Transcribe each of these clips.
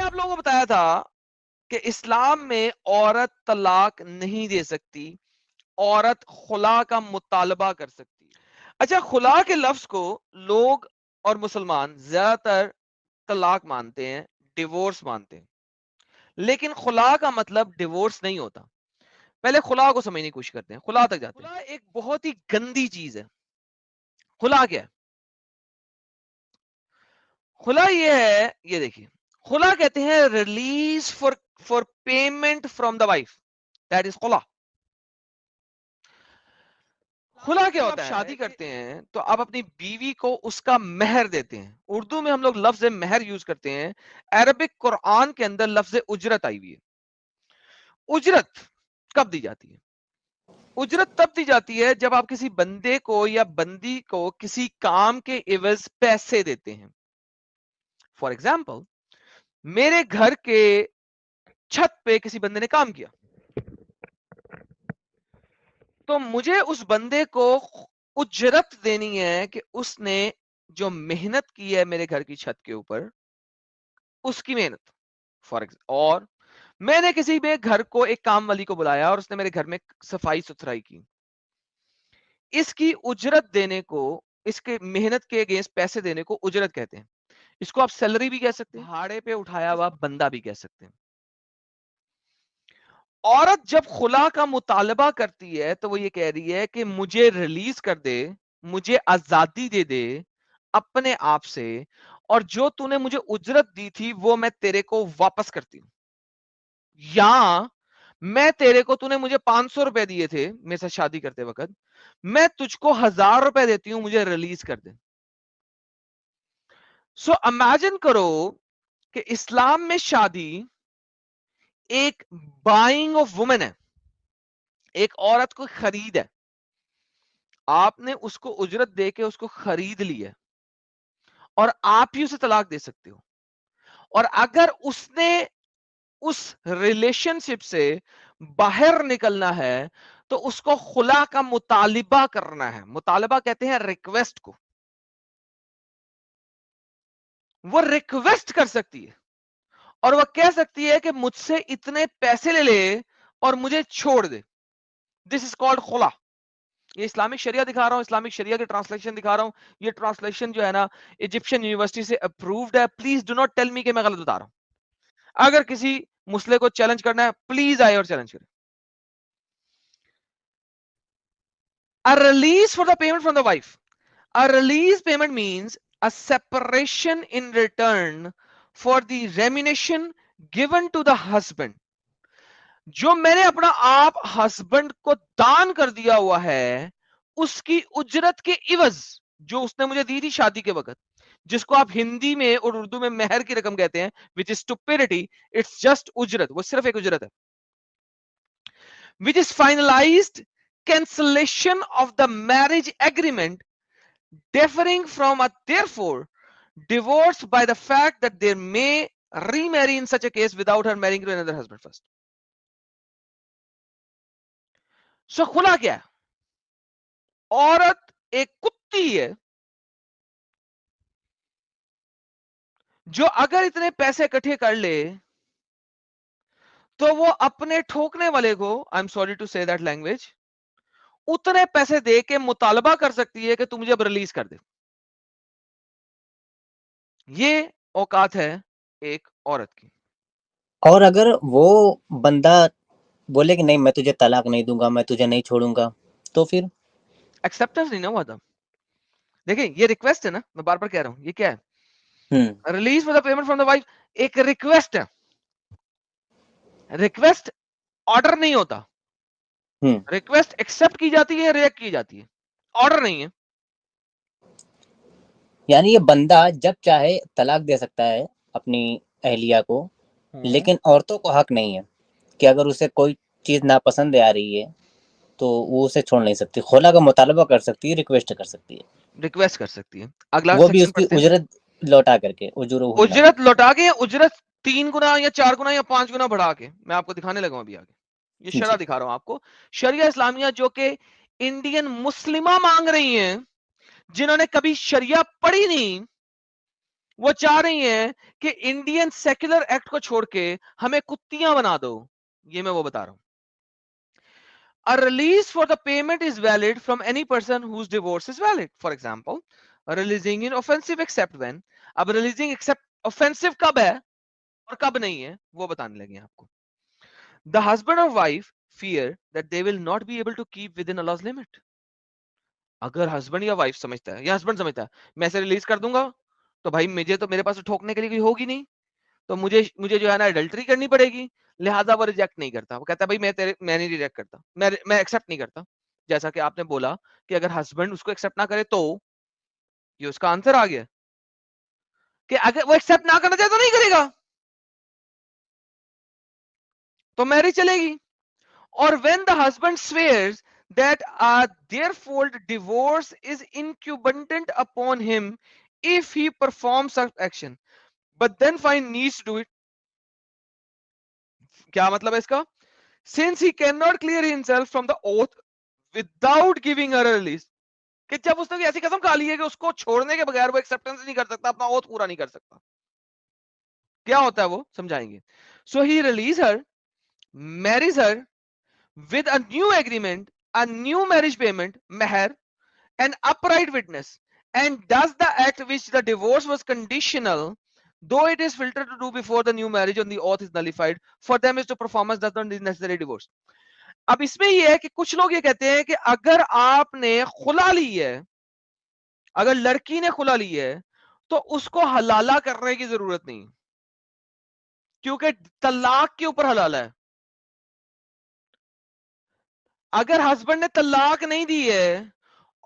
آپ لوگوں کو بتایا تھا کہ اسلام میں عورت طلاق نہیں دے سکتی، عورت خلا کا مطالبہ کر سکتی ہے۔ اچھا، خلا کے لفظ کو لوگ اور مسلمان زیادہ تر طلاق مانتے ہیں، ڈیورس مانتے ہیں، لیکن خلا کا مطلب ڈیورس نہیں ہوتا۔ پہلے خلا کو سمجھنے کی کوشش کرتے ہیں، خلا تک جاتے ہیں۔ خلا ایک بہت ہی گندی چیز ہے۔ خلا کیا ہے؟ خلا یہ ہے، یہ دیکھیے، خلا کہتے ہیں release for payment from the wife, that is خلا۔ خلا کیا ہوتا ہے؟ شادی کرتے ہیں تو آپ اپنی بیوی کو اس کا مہر دیتے ہیں۔ اردو میں ہم لوگ لفظ مہر یوز کرتے ہیں، عربک قرآن کے اندر لفظ اجرت آئی ہوئی ہے۔ اجرت کب دی جاتی ہے؟ اجرت تب دی جاتی ہے جب آپ کسی بندے کو یا بندی کو کسی کام کے عوض پیسے دیتے ہیں۔ فار ایگزامپل، میرے گھر کے چھت پہ کسی بندے نے کام کیا تو مجھے اس بندے کو اجرت دینی ہے کہ اس نے جو محنت کی ہے میرے گھر کی چھت کے اوپر، اس کی محنت۔ فار اور میں نے کسی میں گھر کو ایک کام والی کو بلایا اور اس نے میرے گھر میں صفائی ستھرائی کی، اس کی اجرت دینے کو، اس کے محنت کے اگینسٹ پیسے دینے کو اجرت کہتے ہیں۔ اس کو آپ سیلری بھی کہہ سکتے ہیں، بھاڑے پہ اٹھایا ہوا بندہ بھی کہہ سکتے ہیں۔ عورت جب خلا کا مطالبہ کرتی ہے تو وہ یہ کہہ رہی ہے کہ مجھے ریلیز کر دے، مجھے آزادی دے دے اپنے آپ سے، اور جو تو نے مجھے اجرت دی تھی وہ میں تیرے کو واپس کرتی ہوں، یا میں تیرے کو، تو نے مجھے 500 روپے دیے تھے میرے ساتھ شادی کرتے وقت، میں تجھ کو 1000 روپے دیتی ہوں، مجھے ریلیز کر دے۔ سو امیجن کرو کہ اسلام میں شادی ایک بائنگ آف وومن ہے، ایک عورت کو خرید ہے، آپ نے اس کو اجرت دے کے اس کو خرید لی ہے، اور آپ ہی اسے طلاق دے سکتے ہو۔ اور اگر اس نے اس ریلیشن شپ سے باہر نکلنا ہے تو اس کو خلا کا مطالبہ کرنا ہے۔ مطالبہ کہتے ہیں ریکویسٹ کو، وہ ریکویسٹ کر سکتی ہے اور وہ کہہ سکتی ہے کہ مجھ سے اتنے پیسے لے لے اور مجھے چھوڑ دے۔ دس از کالڈ خلا۔ یہ اسلامک شریعہ دکھا رہا ہوں، اسلامک شریعہ کی ٹرانسلیشن دکھا رہا ہوں۔ یہ ٹرانسلیشن جو ہے نا ایجپشن یونیورسٹی سے اپرووڈ ہے۔ Please do not tell me کہ میں غلط بتا رہا ہوں۔ اگر کسی مسئلے کو چیلنج کرنا ہے پلیز آئے اور چیلنج کرے۔ A release for the payment from the wife. A release payment means a separation in return for the remuneration given to the husband. جو میں نے اپنا آپ ہسبینڈ کو دان کر دیا ہوا ہے، اس کی اجرت کے عوض جو اس نے مجھے دی تھی شادی کے وقت، جس کو آپ ہندی میں اور اردو میں مہر کی رقم کہتے ہیں، which is stupidity. It's just اجرت، وہ صرف ایک اجرت ہے، which is finalized cancellation of the marriage agreement, differing from a therefore divorce by the fact that they may remarry in such a case without her marrying to another husband first. So خلا کیا ہے؟ عورت ایک کتی ہے جو اگر اتنے پیسے اکٹھے کر لے تو وہ اپنے ٹھوکنے والے کو، آئی ایم سوری ٹو سے دیٹ لینگویج، اتنے پیسے دے کے مطالبہ کر سکتی ہے کہ تم مجھے اب ریلیز کر دے۔ یہ اوقات ہے ایک عورت کی۔ اور اگر وہ بندہ بولے کہ نہیں میں تجھے طلاق نہیں دوں گا، میں تجھے نہیں چھوڑوں گا، تو پھر ایکسپٹنس نہیں نہ ہوا تھا۔ دیکھیں یہ ریکویسٹ ہے نا، میں بار بار کہہ رہا ہوں، یہ کیا ہے؟ Release for the payment from the wife ایک ریکویسٹ ہے۔ ریکویسٹ آرڈر نہیں ہوتا، ریکویسٹ ایکسپٹ کی جاتی ہے، ریئیکٹ کی جاتی ہے، آرڈر نہیں ہے۔ یعنی یہ بندہ جب چاہے طلاق دے سکتا ہے اپنی اہلیہ کو، لیکن عورتوں کو حق نہیں ہے کہ اگر اسے کوئی چیز ناپسند آ رہی ہے تو وہ اسے چھوڑ نہیں سکتی، خلا کا مطالبہ کر سکتی ہے، ریکویسٹ کر سکتی ہے، ریکویسٹ کر سکتی ہے۔ اگلا وہ بھی سیکشن اس کی پڑھتے ہیں، اجرت لوٹا کر کے، اجرت لوٹا کے، اجرت 3 گنا یا 4 گنا یا 5 گنا بڑھا کے۔ میں آپ کو دکھانے لگا ہوں ابھی آگے، یہ شرح جی دکھا رہا ہوں آپ کو، شریعہ اسلامیہ جو کہ انڈین مسلمہ مانگ رہی ہیں، جنہوں نے کبھی شریعہ پڑھی نہیں، وہ چاہ رہی ہیں کہ انڈین سیکولر ایکٹ کو چھوڑ کے ہمیں کتیاں بنا دو. یہ میں وہ بتا رہا ہوں. A release for the payment is valid from any person whose divorce is valid. For example, releasing in offensive except when. اب releasing except offensive کب ہے اور کب نہیں ہے وہ بتانے لگے آپ کو. The husband or wife fear that they will not be able to keep within Allah's limit. اگر ہسبینڈ یا وائف سمجھتا ہے یا ہسبینڈ سمجھتا ہے میں اسے ریلیز کر دوں گا تو بھائی مجھے تو میرے پاس ٹھوکنے کے لیے کوئی ہوگی نہیں, تو مجھے جو ہے نا ایڈلٹری کرنی پڑے گی, لہٰذا وہ ریجیکٹ نہیں کرتا. وہ کہتا ہے بھائی میں نہیں ریجیکٹ کرتا, میں ایکسپٹ نہیں کرتا. جیسا کہ آپ نے بولا کہ اگر ہسبینڈ اس کو ایکسپٹ نہ کرے تو یہ اس کا آنسر آ گیا کہ اگر وہ ایکسپٹ نہ کرنا چاہے تو نہیں کرے گا تو میرج چلے گی. اور when the husband swears that their fault divorce is incumbent upon him if he performs such action but then find needs to do it. کیا مطلب ہے اس کا؟ since he cannot clear himself from the oath without giving her a release, کہ جب اس نے ایسی قسم کھا لی ہے کہ اس کو چھوڑنے کے بغیر وہ ایکسپٹنس نہیں کر سکتا, اپنا اوتھ پورا نہیں کر سکتا, کیا ہوتا ہے وہ سمجھائیں گے. so he release her, marries her with a new agreement, a new marriage payment, meher, an upright witness, and does the act which the divorce was conditional, though it is filtered to do before the new marriage and the oath is nullified, for them is to performance does not necessary divorce. اب اس میں یہ ہے کہ کچھ لوگ یہ کہتے ہیں کہ اگر آپ نے خلا لی ہے, اگر لڑکی نے خلا لی ہے تو اس کو حلالہ کرنے کی ضرورت نہیں, کیونکہ طلاق کے اوپر حلالہ ہے. اگر ہسبینڈ نے طلاق نہیں دی ہے,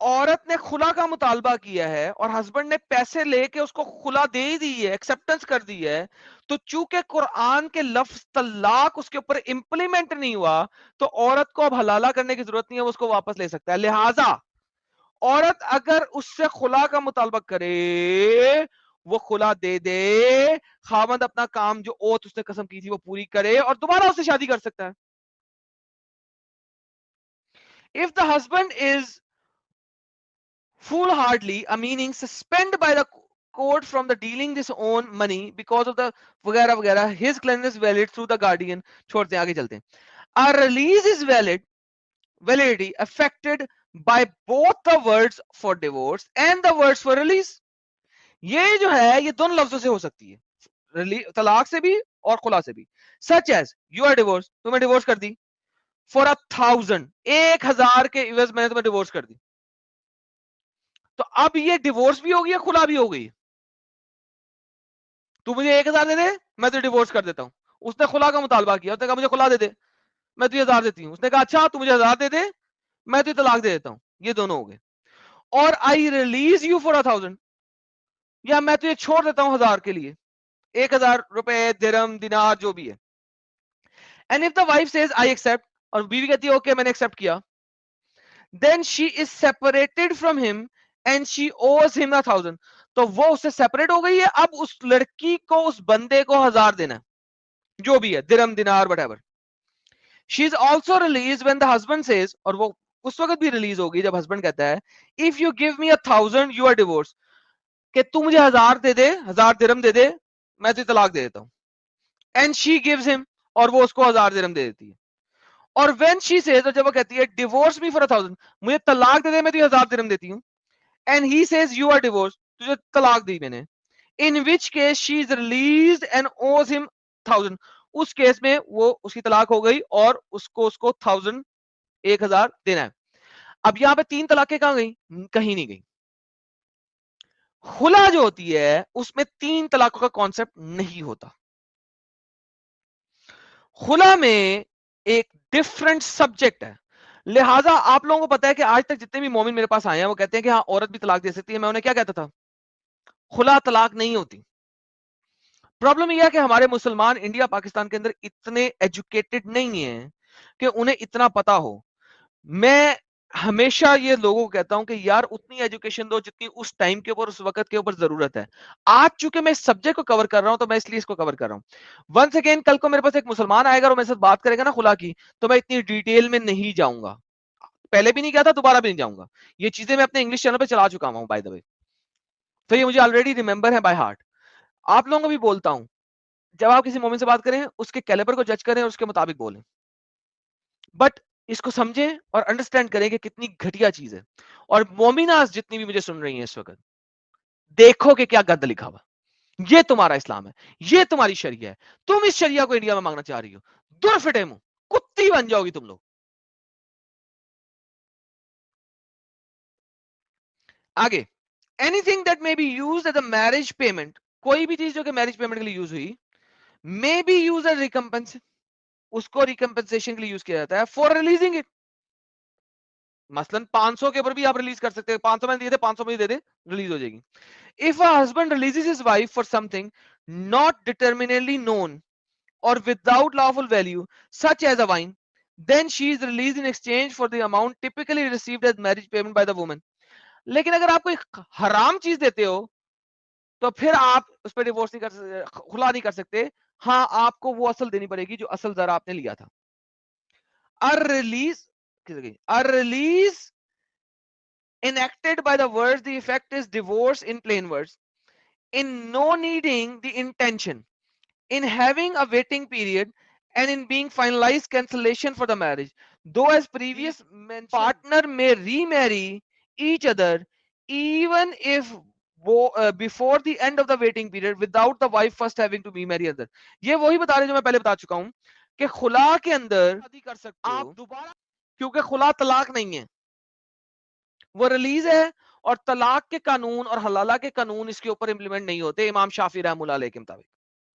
عورت نے خلا کا مطالبہ کیا ہے اور ہسبینڈ نے پیسے لے کے اس کو خلا دے دی ہے, ایکسپٹنس کر دی ہے, تو چونکہ قرآن کے لفظ طلاق اس کے اوپر امپلیمنٹ نہیں ہوا تو عورت کو اب حلالہ کرنے کی ضرورت نہیں ہے, وہ اس کو واپس لے سکتا ہے. لہٰذا عورت اگر اس سے خلا کا مطالبہ کرے وہ خلا دے دے, خاوند اپنا کام جو اوت اس نے قسم کی تھی وہ پوری کرے اور دوبارہ اس سے شادی کر سکتا ہے. If the husband is foolhardily, meaning suspend by the court from the dealing his own money because of the وغیرہ وغیرہ, his claim is valid through the guardian. چھوڑتے ہیں آگے چلتے ہیں. A release is validity affected by both the words for divorce and the words for release. یہ جو ہے یہ دونوں لفظوں سے ہو سکتی ہے, طلاق سے بھی اور خلا سے بھی. such as you are divorced, تمہیں ڈیورس کر دی, for 1,000, 1,000 کے عوض میں نے تمہیں ڈیورس کر دی. تو اب یہ ڈیورس بھی ہوگی یا خلا بھی ہو گئی. تو مجھے 1,000 دے دے میں تو ڈیورس کر دیتا ہوں. اس نے خلا کا مطالبہ کیا, اس نے کہا مجھے خلا دے دے, میں تجھے 1,000 دیتی ہوں. اس نے کہا اچھا تو مجھے 1,000 دے دے میں تجھے طلاق دے دیتا ہوں. یہ دونوں ہو گئے. اور آئی ریلیز یو فار 1,000, یا میں تجھے چھوڑ دیتا ہوں 1,000 کے لیے, 1,000 روپے درہم دینار جو بھی ہے. And if the wife says I accept, اور بیوی کہتی ہے اوکے میں نے ایکسپٹ کیا, then she is separated from him and she owes him 1,000, تو وہ اس سے سیپریٹ ہو گئی ہے. اب اس لڑکی کو اس بندے کو 1,000 دینا ہے جو بھی ہے, درہم دینار whatever. she is also released when the husband says, اور وہ اس وقت بھی ریلیز ہوگی جب ہسبینڈ کہتا ہے if you give me 1,000 you are divorced, کہ تو مجھے 1,000 دے دے, 1,000 درہم دے دے, میں تجھے طلاق دے دیتا ہوں. and she gives him, اور وہ اس کو 1,000 درہم دے دیتی ہے. اور when she says, اور جب وہ کہتی ہے divorce me for 1,000, مجھے طلاق دے دے میں تجھے 1,000 درہم دیتی ہوں, and he says you are divorced, تجھے طلاق دی میں نے, in which case she is released and owes him 1,000, اس کیس میں وہ اس کی طلاق ہو گئی اور اس کو 1,000 دینا ہے. اب یہاں پہ 3 طلاقیں کہاں گئی؟ کہیں نہیں گئی. خلا جو ہوتی ہے اس میں 3 طلاقوں کا کانسیپٹ نہیں ہوتا. خلا میں ایک ڈفرنٹ سبجیکٹ ہے. لہٰذا آپ لوگوں کو پتا ہے کہ آج تک جتنے بھی مومن میرے پاس آئے ہیں وہ کہتے ہیں کہ ہاں عورت بھی طلاق دے سکتی ہے. میں انہیں کیا کہتا تھا؟ خلا طلاق نہیں ہوتی. پرابلم یہ ہے کہ ہمارے مسلمان انڈیا پاکستان کے اندر اتنے ایجوکیٹڈ نہیں ہیں کہ انہیں اتنا پتا ہو. میں ہمیشہ یہ لوگوں کو کہتا ہوں کہ یار اتنی ایجوکیشن دو جتنی اس ٹائم کے اوپر اس وقت کے اوپر ضرورت ہے. آج چونکہ میں اس سبجیکٹ کو کور کر رہا ہوں تو میں اس لیے اس کو کور کر رہا ہوں. ونس اگین کل کو میرے پاس ایک مسلمان آئے گا اور میرے ساتھ بات کرے گا نا خلا کی, تو میں اتنی ڈیٹیل میں نہیں جاؤں گا. پہلے بھی نہیں کیا تھا, دوبارہ بھی نہیں جاؤں گا. یہ چیزیں میں اپنے انگلش چینل پہ چلا چکا ہوں بائی دا وے, تو یہ مجھے آلریڈی ریمبر ہے بائی ہارٹ. آپ لوگوں کو بھی بولتا ہوں جب آپ کسی مومن سے بات کریں اس کے کیلیبر کو جج کریں اور اس کے مطابق بولیں, بٹ اس کو سمجھیں اور انڈرسٹینڈ کریں کہ کتنی گھٹیا چیز ہے. اور مومناز جتنی بھی مجھے سن رہی ہیں اس وقت, دیکھو کہ کیا گند لکھا ہوا, یہ تمہارا اسلام ہے, یہ تمہاری شریعہ ہے, تم اس شریعہ کو انڈیا میں مانگنا چاہ رہی ہو, دور فٹے منہ, کتی بن جاؤ گی تم لوگ. آگے, anything that may be used as a marriage payment, کوئی بھی چیز جو کہ میرج پیمنٹ کے لیے یوز ہوئی, may be used as recompense, اس کو ریکمپنسیشن کے لیے یوز کیا جاتا ہے فار ریلیزنگ اٹ. مثلا 500 کے اوپر بھی آپ ریلیز کر سکتے ہیں, 500 میں دے دے, 500 میں دے دے, ریلیز ہو جائے گی. If a husband releases his wife for something not determinately known or without lawful value, such as a wine, then she is released in exchange for the amount typically received as marriage payment by the woman. لیکن اگر آپ کوئی حرام چیز دیتے ہو تو پھر آپ اس پہ ڈیورس نہیں کر سکتے, خلا نہیں کر سکتے. ہاں آپ کو وہ اصل دینی پڑے گی جو اصل ذرا آپ نے لیا تھا. A release enacted by the words, the effect is divorce in plain words, in no needing the intention, in having a waiting period, and in being finalized cancellation for the marriage. Though as previous mentioned, partner may remarry each other even if before the end of the waiting period without the wife first having to be married other. یہ وہی بتا رہے جو میں پہلے بتا چکا ہوں کہ خلا کے اندر کر سکتے ہو دوبارہ, کیونکہ خلا طلاق نہیں ہے, وہ ریلیز ہے, اور طلاق کے قانون اور حلالہ کے قانون اس کے اوپر امپلیمنٹ نہیں ہوتے امام شافعی رحمۃ اللہ علیہ کے مطابق.